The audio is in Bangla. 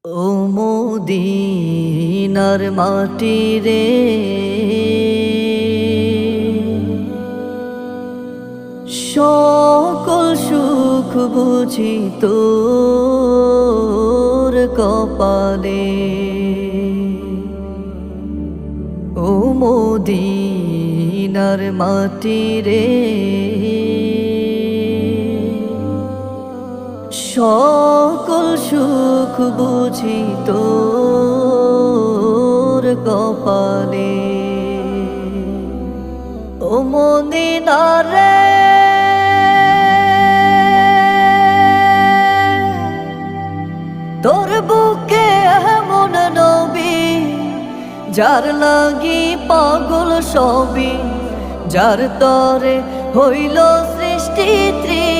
ও মদিনার মাটি রে, সকল সুখ বুঝি তোর কপালে। ও মদিনার মাটি রে, সকল সুখ বুঝি তোর কপালে। ও মদিনা রে, তোর বুকে এমন নবী, যার লাগি পাগল সবই, যার তরে হইল সৃষ্টি ত্রিভুবন।